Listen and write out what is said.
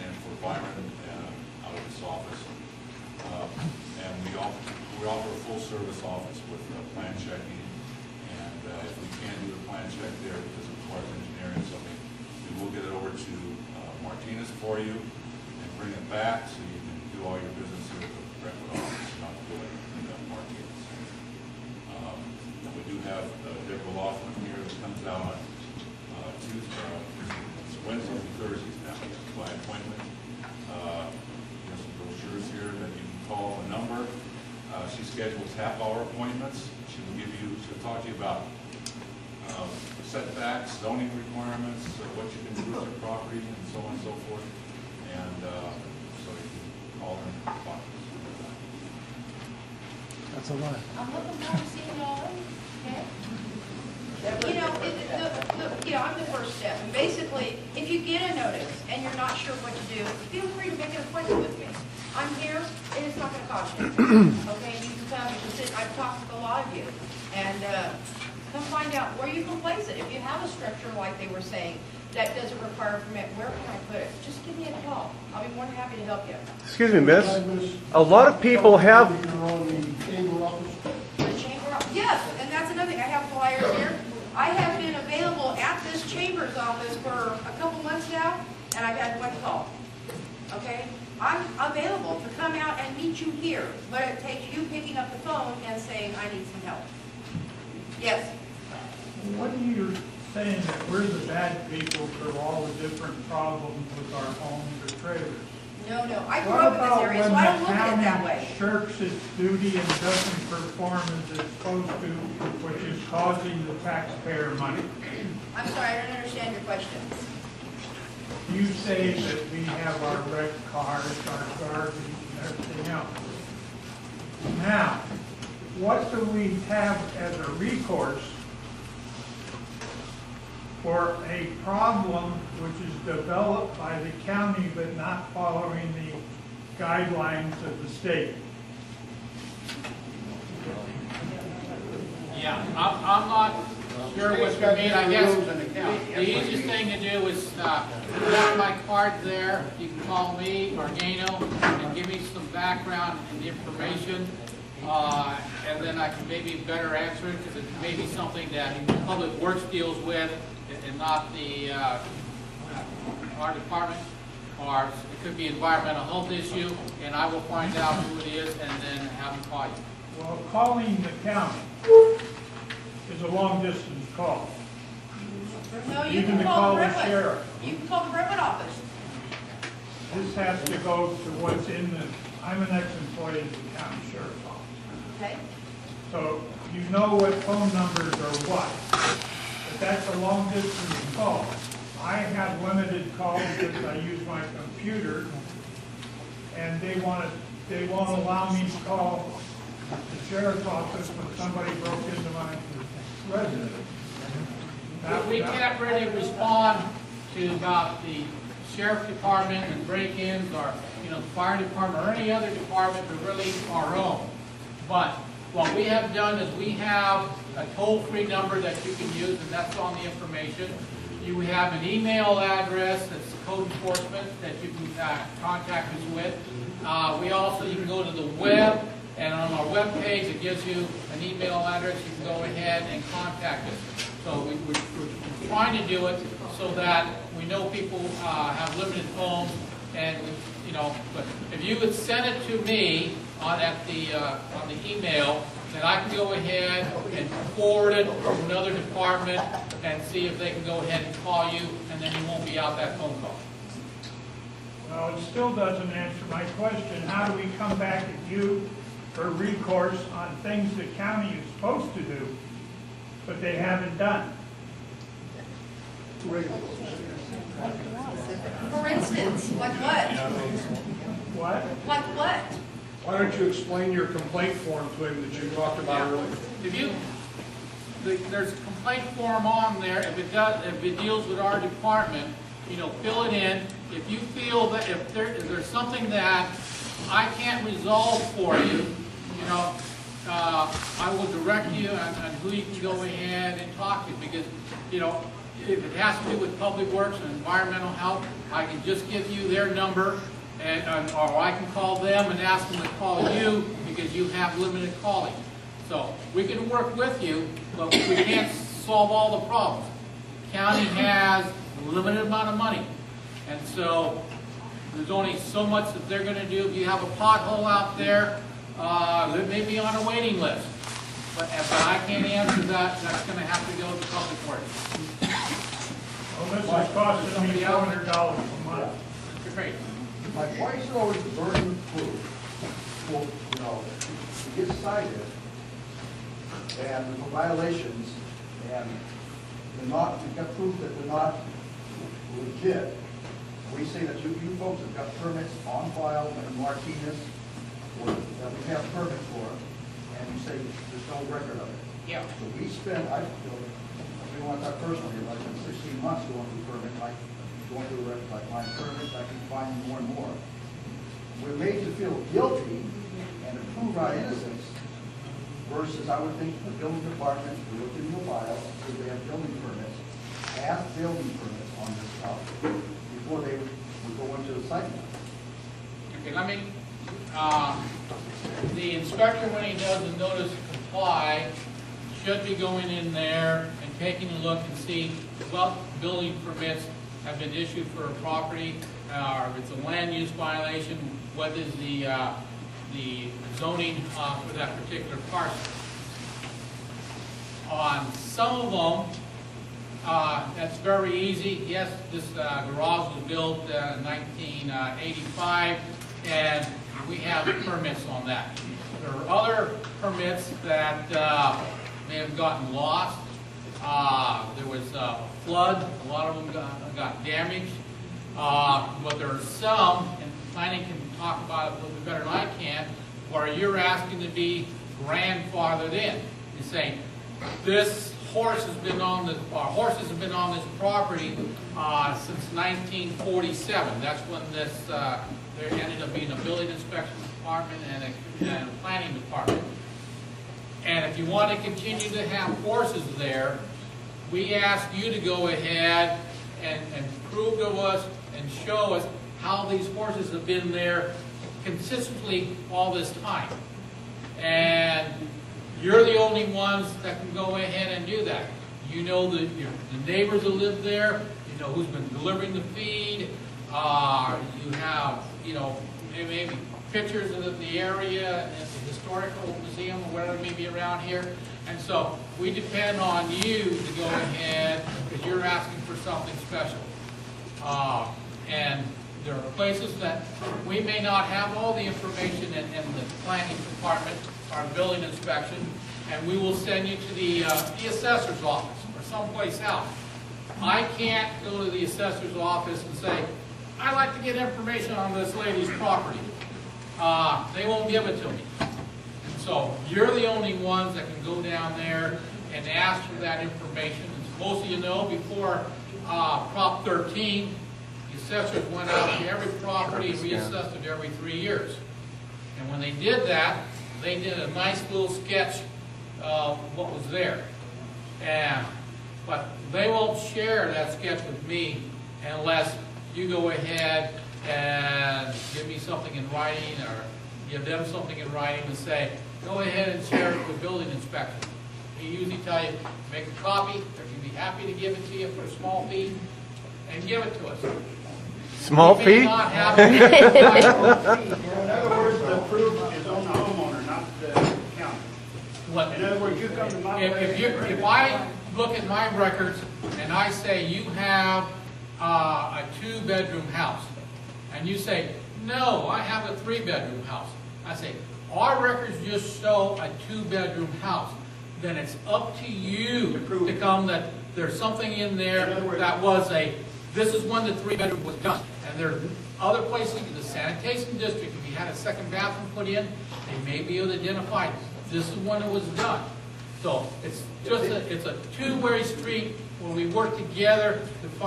and for Byron out of this office. And we offer a full service office with plan checking. And if we can't do the plan check there because it requires engineering or something, we will get it over to Martinez for you and bring it back so you can do all your business here at the Brentwood office, not do it in Martinez. And we do have Deborah Laughlin here that comes out on Wednesdays and Thursdays now by appointment. There's some brochures here that you can call a number. She schedules half-hour appointments. She'll talk to you about setbacks, zoning requirements, what you can do with your property, and so on and so forth. And so you can call her and talk to us. That's a lot. I'm looking forward to seeing y'all. Okay. You know, I'm the first step. And basically, if you get a notice and you're not sure what to do, feel free to make an appointment with me. I'm here, and it's not going to cost you. Okay, you can come, you can sit. I've talked with a lot of you, and come find out where you can place it. If you have a structure like they were saying that doesn't require a permit, where can I put it? Just give me a call. I'll be more than happy to help you. Excuse me, miss. A lot of people have. Yes, and that's another thing. I have flyers here. I have been available at this chamber's office for a couple months now, and I've had one call. Okay? I'm available to come out and meet you here, but it takes you picking up the phone and saying, I need some help. Yes? What are you saying, that we're the bad people for all the different problems with our homes or trailers? No. I grew up in this area, so I don't look at it that way. Shirks its duty and doesn't perform as it's supposed to, which is causing the taxpayer money? I'm sorry, I don't understand your question. You say that we have our wrecked cars, our garbage, and everything else. Now, what do we have as a recourse for a problem which is developed by the county but not following the guidelines of the state? Yeah, I'm not sure what you mean. I guess the easiest thing to do is put my card there. You can call me or Gano and give me some background and information. And then I can maybe better answer it, because it may be something that Public Works deals with and not the our department, or it could be environmental health issue, and I will find out who it is and then have them call you. Well, calling the county is a long distance call. No, you Even can to call the the Brentwood. sheriff. You can call the Brentwood office. This has to go to what's in the, I'm an ex-employee of the county sheriff's office. Okay? So you know what phone numbers are what. But that's a long distance call. I have limited calls because I use my computer, and they won't allow me to call the sheriff's office when somebody broke into my residence. We can't really respond to about the sheriff department and break-ins, or the fire department, or any other department, but really our own. But what we have done is we have a toll-free number that you can use, and that's on the information. You have an email address that's code enforcement that you can contact us with. You can go to the web, and on our web page it gives you an email address. You can go ahead and contact us. So we're trying to do it so that we know people have limited phones, and but if you would send it to me on the email, then I can go ahead and forward it to another department and see if they can go ahead and call you, and then you won't be out that phone call. Well, it still doesn't answer my question. How do we come back at you for recourse on things the county is supposed to do, but they haven't done? For instance, like what? What? Like what? Why don't you explain your complaint form to him that you talked about earlier? There's a complaint form on there. If it deals with our department, fill it in. If you feel that if there's something that I can't resolve for you, I will direct you on who you can go ahead and talk to, because if it has to do with public works and environmental health, I can just give you their number, or I can call them and ask them to call you because you have limited calling. So we can work with you, but we can't solve all the problems. The county has a limited amount of money, and so there's only so much that they're going to do. If you have a pothole out there, they may be on a waiting list. But I can't answer that. That's going to have to go to public works. Well, this is costing me $400 a month. Mr. Creighton. Like, why is it always burden of proof? Well, you know, to get cited, and there's violations, and they're not, you've got proof that they're not legit. We say that you folks have got permits on file in Martinez, or that we have permits for, and you say there's no record of it. Yeah. So we spend, we want to talk personally, like, 16 months going through permits, like, going through the record, like, my permits, I can find more and more. We're made to feel guilty and to prove our innocence, versus I would think the building department, we look in your file, see they have building permits, ask building permits on this stuff before they would go into the site. Okay, let me, the inspector, when he does the notice to comply, should be going in there and taking a look and see what building permits have been issued for a property, or if it's a land use violation, what is the zoning for that particular parcel. On some of them, that's very easy. Yes, this garage was built in 1985, and we have permits on that. There are other permits that may have gotten lost. There was a flood. A lot of them got damaged. But there are some, and planning can talk about it a little bit better than I can, where you're asking to be grandfathered in. You say, this horse has been on the, or horses have been on this property since 1947. That's when this, there ended up being a building inspection department and a planning department. And if you want to continue to have horses there, we ask you to go ahead and prove to us and show us how these horses have been there consistently all this time. And you're the only ones that can go ahead and do that. You know the neighbors that live there, you know who's been delivering the feed, you have, you know, maybe pictures of the area at the historical museum or whatever may be around here. And so we depend on you to go ahead because you're asking for something special. And there are places that we may not have all the information in the planning department or building inspection, and we will send you to the assessor's office or someplace else. I can't go to the assessor's office and say, I'd like to get information on this lady's property. They won't give it to me. And so you're the only ones that can go down there and ask for that information. As most of you know, before Prop 13, the assessors went out to every property and reassessed it every 3 years. And when they did that, they did a nice little sketch of what was there. But they won't share that sketch with me unless you go ahead and give me something in writing or give them something in writing and say, go ahead and share it with building inspection. They usually tell you, make a copy, they're going to be happy to give it to you for a small fee, and give it to us. Small We may fee? not have it. In other words, the proof is on the homeowner, not the county. What- In other words, you come to my place. If I look at my records and I say you have a 2-bedroom house, and you say, no, I have a 3-bedroom house. I say, our records just show a 2-bedroom house. Then it's up to you to come that there's something in there that was this is when the 3-bedroom was done. And there are other places in the sanitation district, if you had a second bathroom put in, they may be able to identify this is when it was done. So it's just it's a two-way street where we work together to find